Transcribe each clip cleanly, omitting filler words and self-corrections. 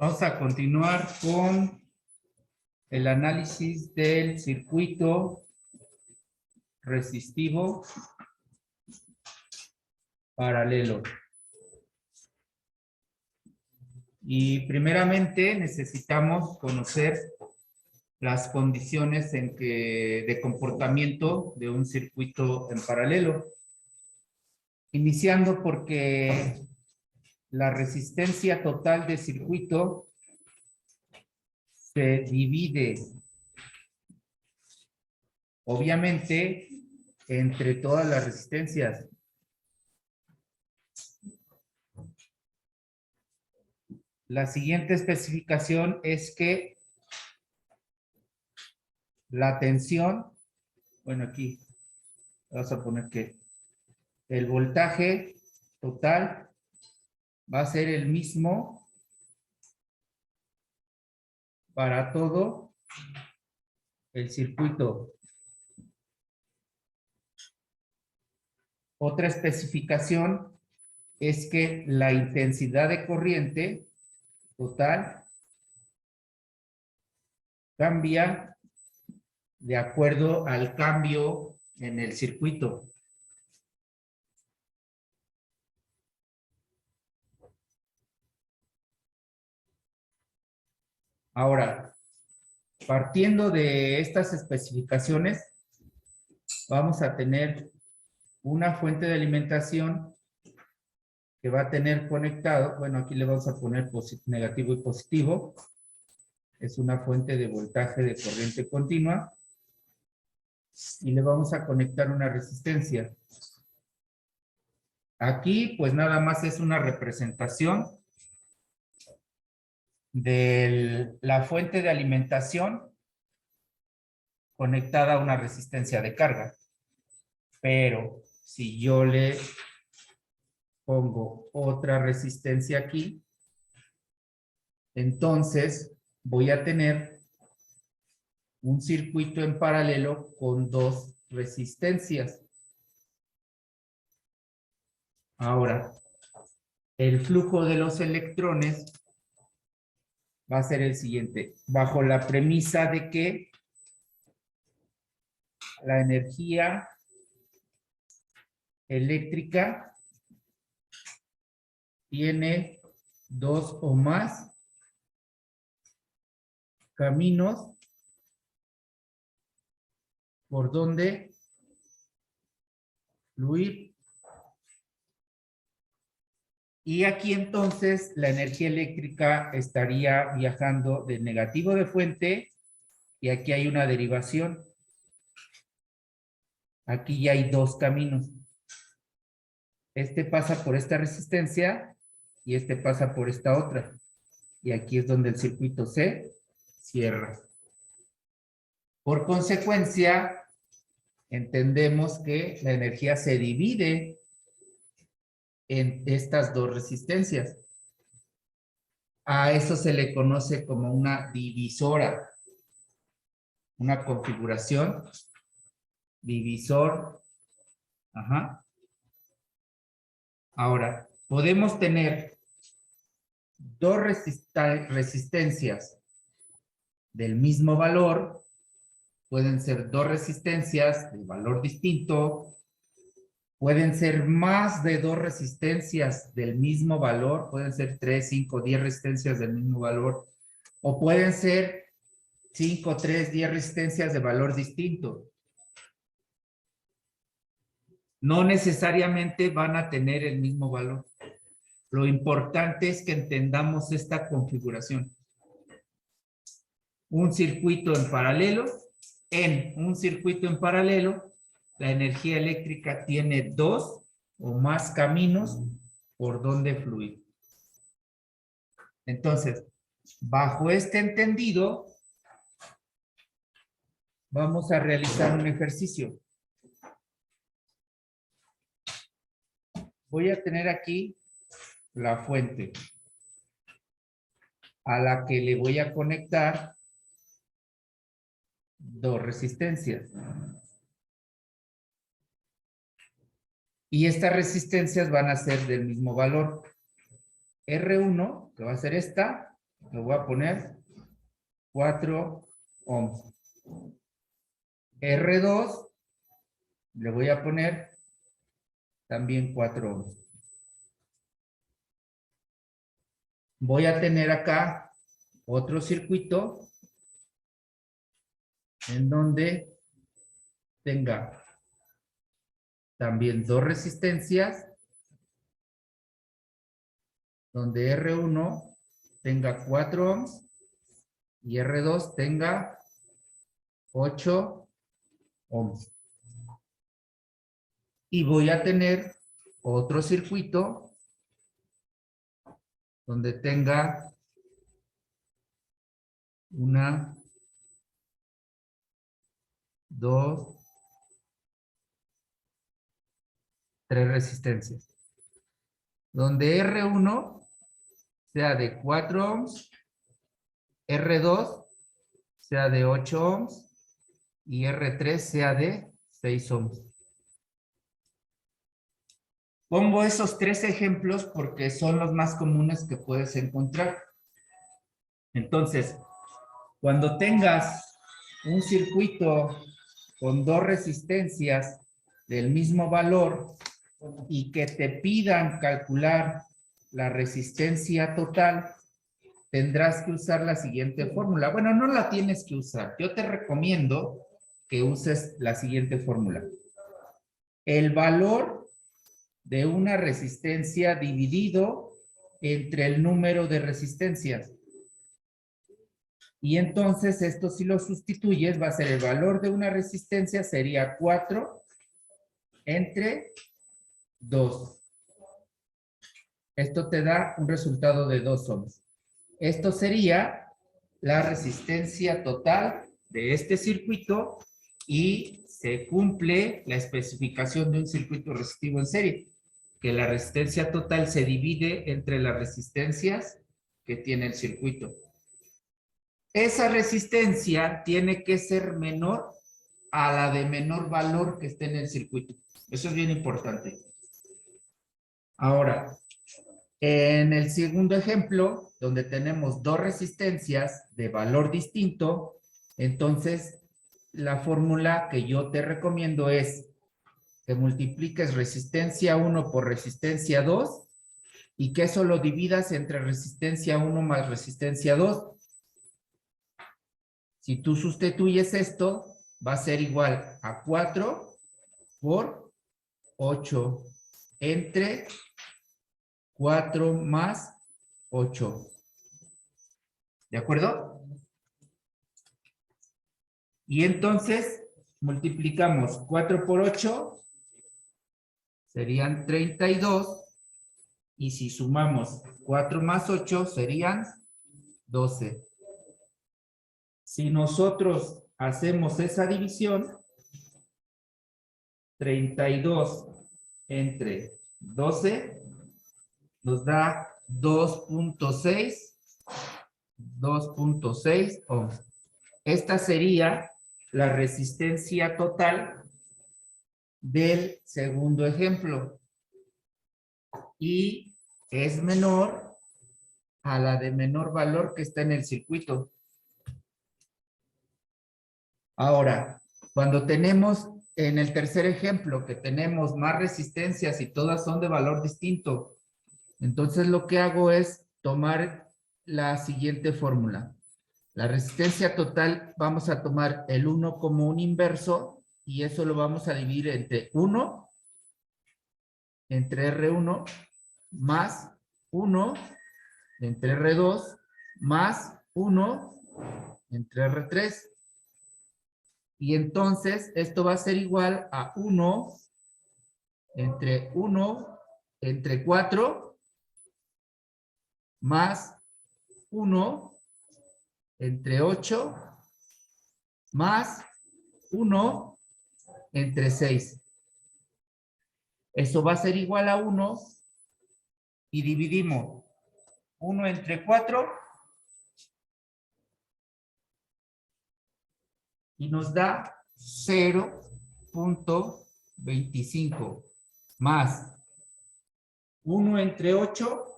Vamos a continuar con el análisis del circuito resistivo paralelo. Y primeramente necesitamos conocer las condiciones de comportamiento de un circuito en paralelo. Iniciando porque la resistencia total del circuito se divide, obviamente, entre todas las resistencias. La siguiente especificación es que la tensión, bueno, aquí vamos a poner que el voltaje total va a ser el mismo para todo el circuito. Otra especificación es que la intensidad de corriente total cambia de acuerdo al cambio en el circuito. Ahora, partiendo de estas especificaciones, vamos a tener una fuente de alimentación que va a tener conectado, bueno, aquí le vamos a poner negativo y positivo. Es una fuente de voltaje de corriente continua. Y le vamos a conectar una resistencia. Aquí, pues nada más es una representación de la fuente de alimentación conectada a una resistencia de carga. Pero si yo le pongo otra resistencia aquí, entonces voy a tener un circuito en paralelo con dos resistencias. Ahora, el flujo de los electrones va a ser el siguiente, bajo la premisa de que la energía eléctrica tiene dos o más caminos por donde fluir. Y aquí entonces la energía eléctrica estaría viajando del negativo de fuente y aquí hay una derivación. Aquí ya hay dos caminos. Este pasa por esta resistencia y este pasa por esta otra. Y aquí es donde el circuito se cierra. Por consecuencia, entendemos que la energía se divide en estas dos resistencias. A eso se le conoce como una divisora, una configuración divisor. Ajá. Ahora, podemos tener dos resistencias del mismo valor, pueden ser dos resistencias de valor distinto, pueden ser más de dos resistencias del mismo valor, pueden ser 3, 5, 10 resistencias del mismo valor, o pueden ser 5, 3, 10 resistencias de valor distinto. No necesariamente van a tener el mismo valor. Lo importante es que entendamos esta configuración. Un circuito en paralelo, la energía eléctrica tiene dos o más caminos por donde fluir. Entonces, bajo este entendido, vamos a realizar un ejercicio. Voy a tener aquí la fuente a la que le voy a conectar dos resistencias. Y estas resistencias van a ser del mismo valor. R1, que va a ser esta, le voy a poner 4 ohms. R2 le voy a poner también 4 ohms. Voy a tener acá otro circuito en donde tenga también dos resistencias, donde R1 tenga 4 ohms y R2 tenga 8 ohms. Y voy a tener otro circuito donde tenga una, dos, tres resistencias. Donde R1 sea de 4 ohms, R2 sea de 8 ohms y R3 sea de 6 ohms. Pongo esos tres ejemplos porque son los más comunes que puedes encontrar. Entonces, cuando tengas un circuito con dos resistencias del mismo valor y que te pidan calcular la resistencia total, tendrás que usar la siguiente fórmula. Bueno, no la tienes que usar. Yo te recomiendo que uses la siguiente fórmula. El valor de una resistencia dividido entre el número de resistencias. Y entonces esto si lo sustituyes va a ser el valor de una resistencia sería 4 entre 2. Esto te da un resultado de 2 ohms. Esto sería la resistencia total de este circuito y se cumple la especificación de un circuito resistivo en serie, que la resistencia total se divide entre las resistencias que tiene el circuito. Esa resistencia tiene que ser menor a la de menor valor que esté en el circuito. Eso es bien importante. Ahora, en el segundo ejemplo, donde tenemos dos resistencias de valor distinto, entonces la fórmula que yo te recomiendo es que multipliques resistencia 1 por resistencia 2 y que eso lo dividas entre resistencia 1 más resistencia 2. Si tú sustituyes esto, va a ser igual a 4 por 8 entre 4 más 8. ¿De acuerdo? Y entonces multiplicamos 4 por 8, serían 32. Y si sumamos 4 más 8, serían 12. Si nosotros hacemos esa división, 32 entre 12 nos da 2.6 ohms. Esta sería la resistencia total del segundo ejemplo. Y es menor a la de menor valor que está en el circuito. Ahora, cuando tenemos en el tercer ejemplo que tenemos más resistencias y todas son de valor distinto, entonces lo que hago es tomar la siguiente fórmula. La resistencia total, vamos a tomar el 1 como un inverso y eso lo vamos a dividir entre 1, entre R1, más 1, entre R2, más 1, entre R3. Y entonces esto va a ser igual a 1 entre 4 más 1 entre 8 más 1 entre 6. Eso va a ser igual a 1 y dividimos 1 entre 4 y nos da 0.25 más 1 entre 8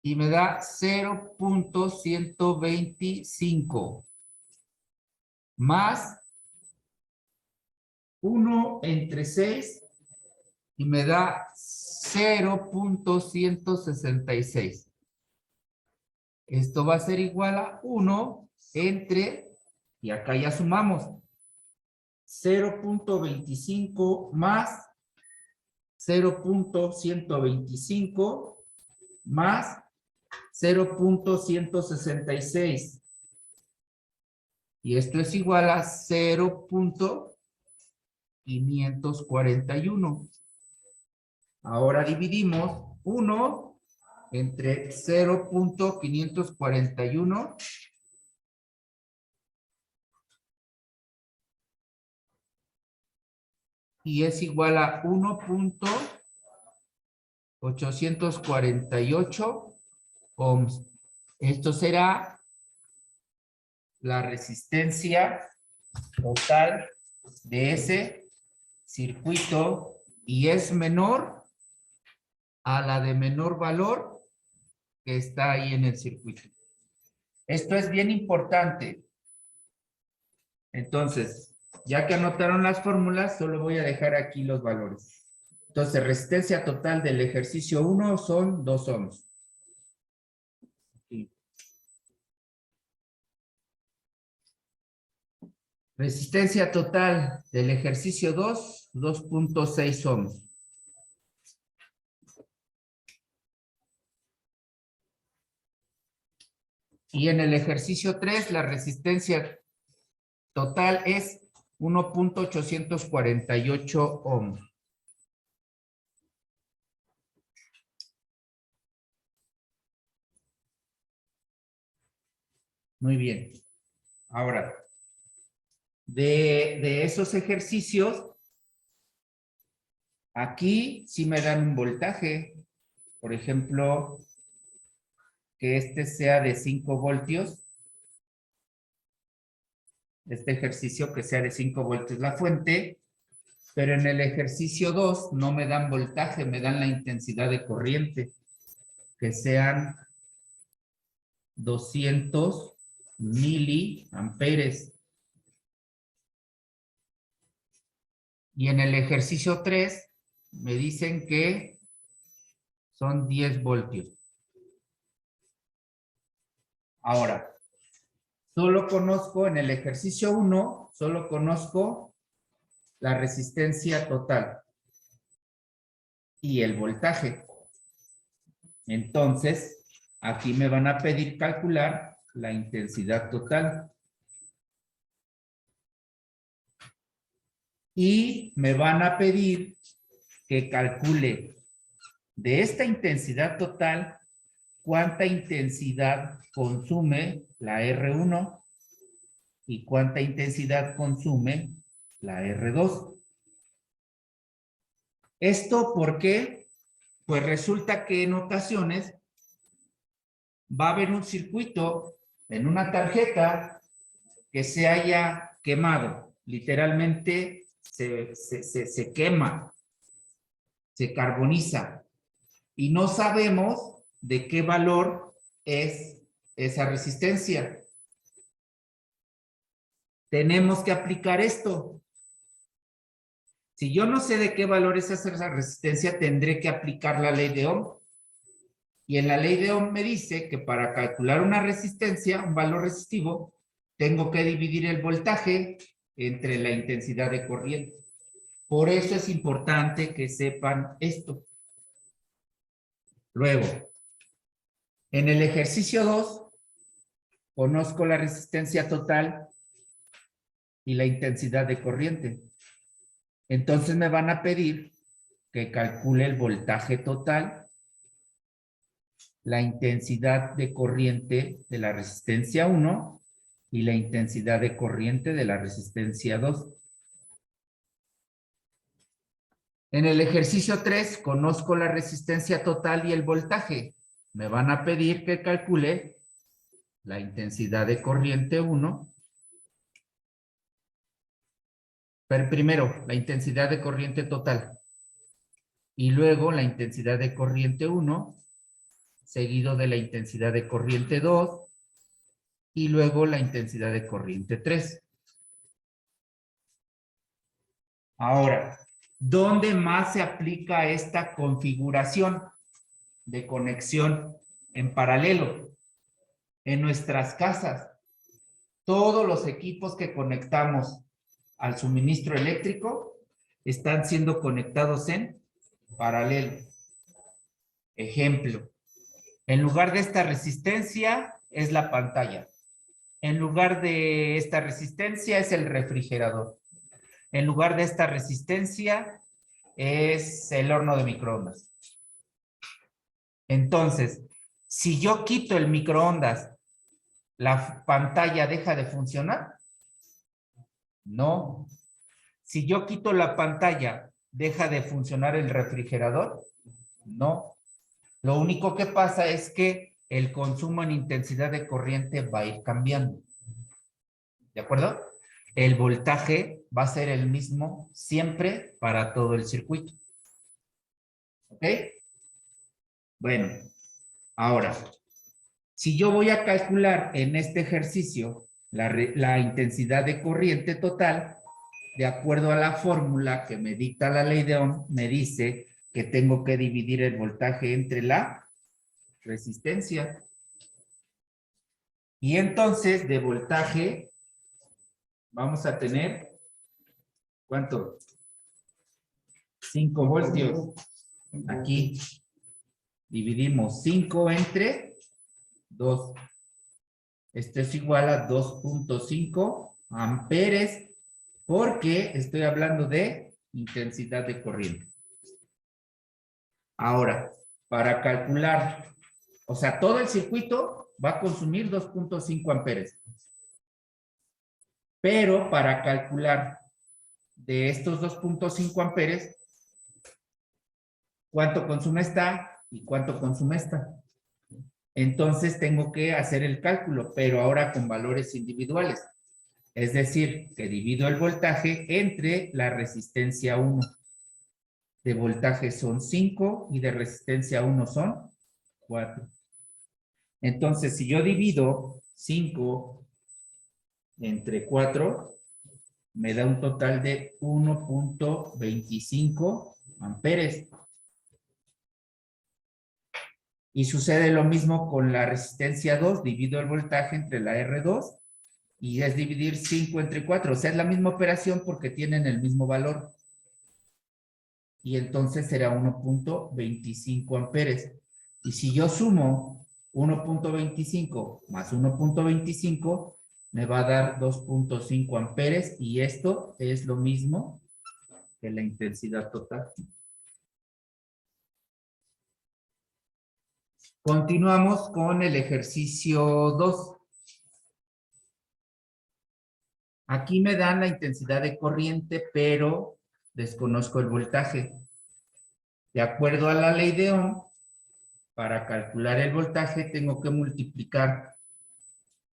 y me da 0.125 más 1 entre 6 y me da 0.166. Esto va a ser igual a 1 entre, y acá ya sumamos, 0.25 más 0.125 más 0.166. Y esto es igual a 0.541. Ahora dividimos 1 entre 0.541 y es igual a 1.848 ohms. Esto será la resistencia total de ese circuito y es menor a la de menor valor que está ahí en el circuito. Esto es bien importante. Entonces, ya que anotaron las fórmulas, solo voy a dejar aquí los valores. Entonces, resistencia total del ejercicio 1 son 2 ohms. Resistencia total del ejercicio 2, 2.6 ohms. Y en el ejercicio 3, la resistencia total es 1.848 ohms. Muy bien. Ahora, de esos ejercicios, aquí sí me dan un voltaje. Por ejemplo, que este sea de 5 voltios. Este ejercicio que sea de 5 voltios la fuente. Pero en el ejercicio 2 no me dan voltaje, me dan la intensidad de corriente. Que sean 200 miliamperes. Y en el ejercicio 3 me dicen que son 10 voltios. Ahora, solo conozco en el ejercicio 1, solo conozco la resistencia total y el voltaje. Entonces, aquí me van a pedir calcular la intensidad total. Y me van a pedir que calcule de esta intensidad total cuánta intensidad consume la R1 y cuánta intensidad consume la R2. ¿Esto por qué? Pues resulta que en ocasiones va a haber un circuito en una tarjeta que se haya quemado. Literalmente se quema, se carboniza. Y no sabemos de qué valor es esa resistencia. Tenemos que aplicar esto. Si yo no sé de qué valor es esa resistencia, tendré que aplicar la ley de Ohm. Y en la ley de Ohm me dice que para calcular una resistencia, un valor resistivo, tengo que dividir el voltaje entre la intensidad de corriente. Por eso es importante que sepan esto. Luego, en el ejercicio 2, conozco la resistencia total y la intensidad de corriente. Entonces me van a pedir que calcule el voltaje total, la intensidad de corriente de la resistencia 1 y la intensidad de corriente de la resistencia 2. En el ejercicio 3 conozco la resistencia total y el voltaje. Me van a pedir que calcule la intensidad de corriente 1. Pero primero, la intensidad de corriente total. Y luego la intensidad de corriente 1 seguido de la intensidad de corriente 2 y luego la intensidad de corriente 3. Ahora, ¿dónde más se aplica esta configuración de conexión en paralelo? En nuestras casas. Todos los equipos que conectamos al suministro eléctrico están siendo conectados en paralelo. Ejemplo, en lugar de esta resistencia es la pantalla. En lugar de esta resistencia es el refrigerador. En lugar de esta resistencia es el horno de microondas. Entonces, si yo quito el microondas, ¿la pantalla deja de funcionar? No. Si yo quito la pantalla, ¿deja de funcionar el refrigerador? No. Lo único que pasa es que el consumo en intensidad de corriente va a ir cambiando. ¿De acuerdo? El voltaje va a ser el mismo siempre para todo el circuito. ¿Ok? Bueno, ahora, si yo voy a calcular en este ejercicio la intensidad de corriente total, de acuerdo a la fórmula que me dicta la ley de Ohm, me dice que tengo que dividir el voltaje entre la resistencia. Y entonces, de voltaje, vamos a tener, ¿cuánto? 5 voltios. Aquí dividimos 5 entre 2. Esto es igual a 2.5 amperes porque estoy hablando de intensidad de corriente. Ahora, para calcular, o sea, todo el circuito va a consumir 2.5 amperes. Pero para calcular de estos 2.5 amperes, ¿cuánto consume esta y cuánto consume esta? Entonces tengo que hacer el cálculo, pero ahora con valores individuales. Es decir, que divido el voltaje entre la resistencia 1. De voltaje son 5 y de resistencia 1 son 4. Entonces, si yo divido 5 entre 4, me da un total de 1.25 amperes. Y sucede lo mismo con la resistencia 2, divido el voltaje entre la R2 y es dividir 5 entre 4. O sea, es la misma operación porque tienen el mismo valor. Y entonces será 1.25 amperes. Y si yo sumo 1.25 más 1.25, me va a dar 2.5 amperes y esto es lo mismo que la intensidad total. Continuamos con el ejercicio 2. Aquí me dan la intensidad de corriente, pero desconozco el voltaje. De acuerdo a la ley de Ohm, para calcular el voltaje tengo que multiplicar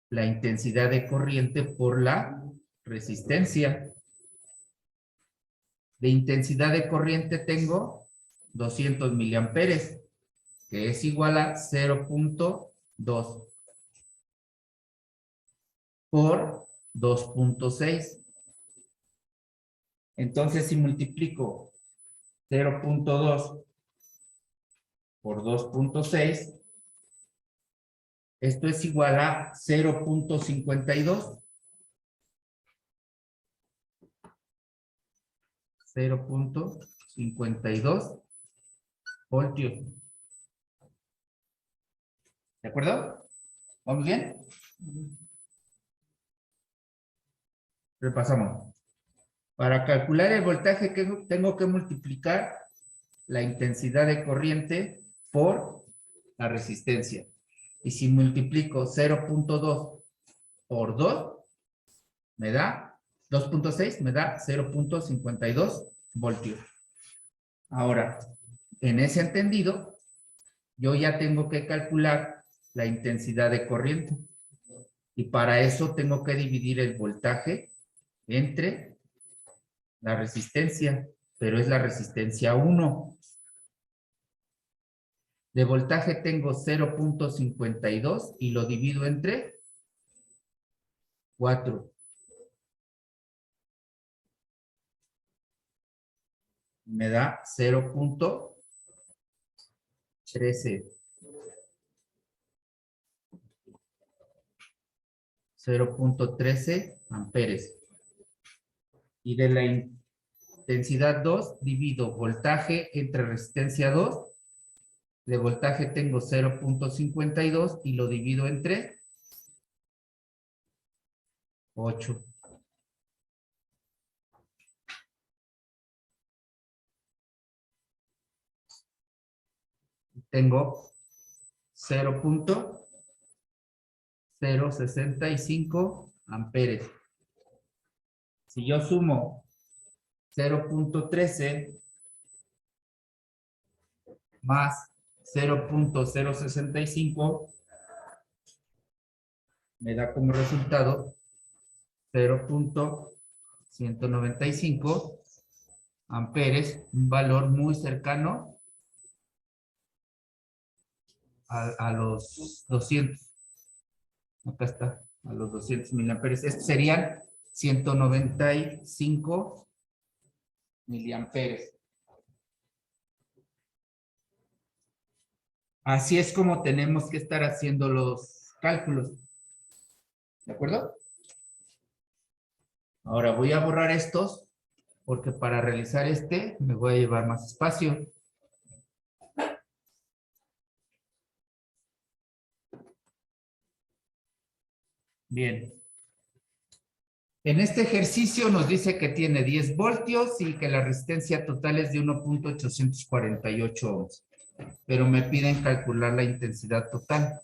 la intensidad de corriente por la resistencia. De intensidad de corriente tengo 200 miliamperes, que es igual a 0.2 por 2.6. Entonces, si multiplico 0.2 por 2.6, esto es igual a 0.52. 0.52 voltios. ¿De acuerdo? ¿Vamos bien? Repasamos. Para calcular el voltaje tengo que multiplicar la intensidad de corriente por la resistencia. Y si multiplico 0.2 por 2, me da 2.6, me da 0.52 voltios. Ahora, en ese entendido, yo ya tengo que calcular la intensidad de corriente. Y para eso tengo que dividir el voltaje entre la resistencia, pero es la resistencia 1. De voltaje tengo 0.52 y lo divido entre 4. Me da 0.13. 0.13 amperes. Y de la intensidad 2 divido voltaje entre resistencia 2. De voltaje tengo 0.52 y lo divido entre 8. Tengo 0.065 amperes. Si yo sumo 0.13 más 0.065, me da como resultado 0.195 amperes, un valor muy cercano a los 200. Acá está, a los 200 miliamperes. Estos serían 195 miliamperes. Así es como tenemos que estar haciendo los cálculos. ¿De acuerdo? Ahora voy a borrar estos, porque para realizar este me voy a llevar más espacio. Bien. En este ejercicio nos dice que tiene 10 voltios y que la resistencia total es de 1.848 ohms. Pero me piden calcular la intensidad total.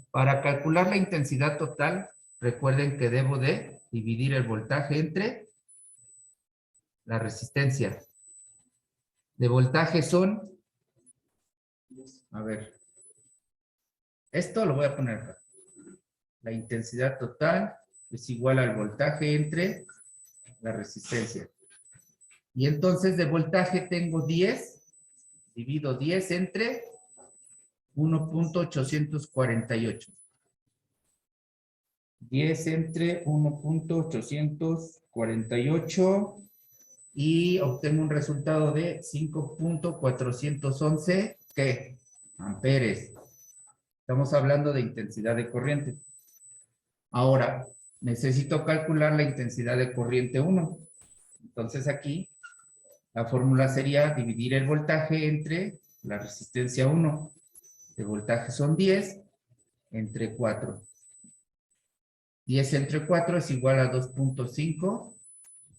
Para calcular la intensidad total, recuerden que debo de dividir el voltaje entre la resistencia. De voltaje son, a ver, esto lo voy a poner acá. La intensidad total es igual al voltaje entre la resistencia. Y entonces de voltaje tengo 10, divido 10 entre 1.848. 10 entre 1.848 y obtengo un resultado de 5.411, ¿qué? Amperes. Estamos hablando de intensidad de corriente. Ahora, necesito calcular la intensidad de corriente 1. Entonces aquí, la fórmula sería dividir el voltaje entre la resistencia 1. El voltaje son 10 entre 4. 10 entre 4 es igual a 2.5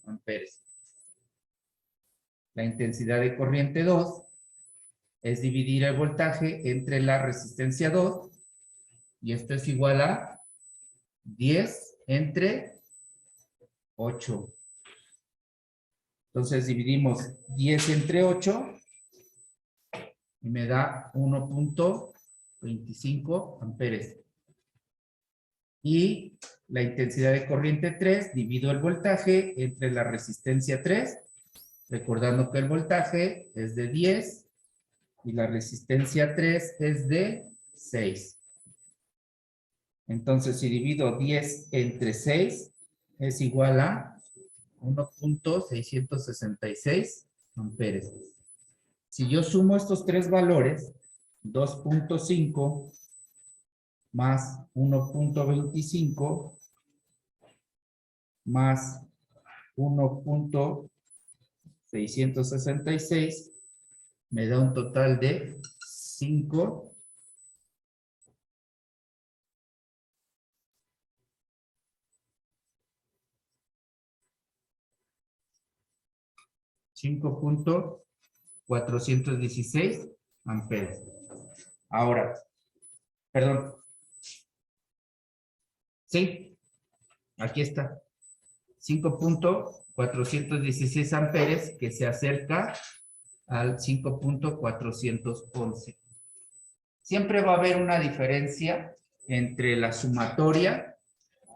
amperes. La intensidad de corriente 2 es dividir el voltaje entre la resistencia 2 y esto es igual a 10 entre 8. Entonces dividimos 10 entre 8 y me da 1.25 amperes. Y la intensidad de corriente 3, divido el voltaje entre la resistencia 3, recordando que el voltaje es de 10 y la resistencia 3 es de 6. Entonces, si divido 10 entre 6, es igual a 1.666 amperes. Si yo sumo estos tres valores, 2.5 más 1.25 más 1.666 me da un total de 5. 5.416 amperes. Ahora, perdón. Sí, aquí está. 5.416 amperes que se acerca al 5.411. Siempre va a haber una diferencia entre la sumatoria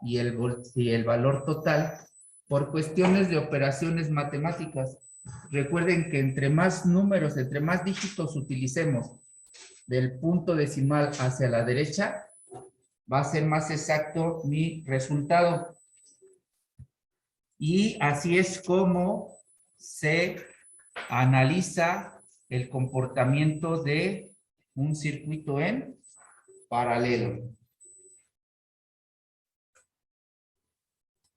y el valor total por cuestiones de operaciones matemáticas. Recuerden que entre más números, entre más dígitos utilicemos del punto decimal hacia la derecha, va a ser más exacto mi resultado. Y así es como se analiza el comportamiento de un circuito en paralelo.